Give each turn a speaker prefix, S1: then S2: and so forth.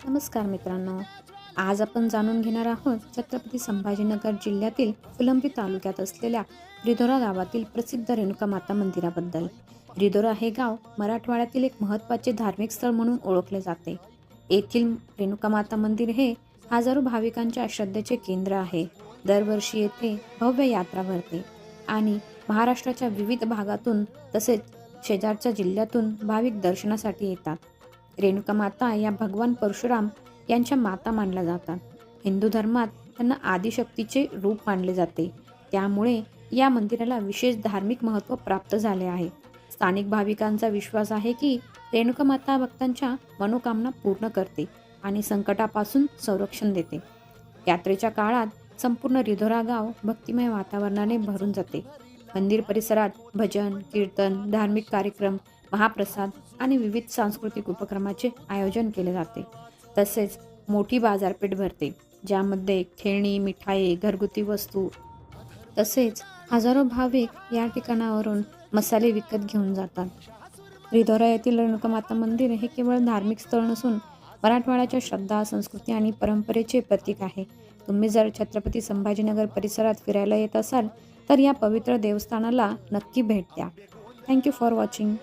S1: नमस्कार मित्रांनो, आज आपण जाणून घेणार आहोत छत्रपती संभाजीनगर जिल्ह्यातील फुलंब्री तालुक्यात असलेल्या रिधोरा गावातील प्रसिद्ध रेणुका माता मंदिराबद्दल. रिधोरा हे गाव मराठवाड्यातील एक महत्त्वाचे धार्मिक स्थळ म्हणून ओळखले जाते. येथील रेणुका माता मंदिर हे हजारो भाविकांच्या श्रद्धेचे केंद्र आहे. दरवर्षी येथे भव्य यात्रा भरते आणि महाराष्ट्राच्या विविध भागातून तसेच शेजारच्या जिल्ह्यातून भाविक दर्शनासाठी येतात. रेणुका माता या भगवान परशुराम यांच्या माता मानल्या जातात. हिंदू धर्मात त्यांना आदिशक्तीचे रूप मानले जाते. त्यामुळे या मंदिराला विशेष धार्मिक महत्त्व प्राप्त झाले आहे. स्थानिक भाविकांचा विश्वास आहे की रेणुका माता भक्तांच्या मनोकामना पूर्ण करते आणि संकटापासून संरक्षण देते. यात्रेच्या काळात संपूर्ण रिधोरा गाव भक्तिमय वातावरणाने भरून जाते. मंदिर परिसरात भजन, कीर्तन, धार्मिक कार्यक्रम, महाप्रसाद आणि विविध सांस्कृतिक उपक्रमाचे आयोजन केले जाते. तसेच मोठी बाजारपेठ भरते, ज्यामध्ये खेळणी, मिठाई, घरगुती वस्तू तसेच हजारो भाविक या ठिकाणावरून मसाले विकत घेऊन जातात. रिधोरा येथील रेणुका माता मंदिर हे केवळ धार्मिक स्थळ नसून मराठवाड्याच्या श्रद्धा, संस्कृती आणि परंपरेचे प्रतीक आहे. तुम्ही जर छत्रपती संभाजीनगर परिसरात फिरायला येत असाल तर या पवित्र देवस्थानाला नक्की भेट द्या. Thank you for watching.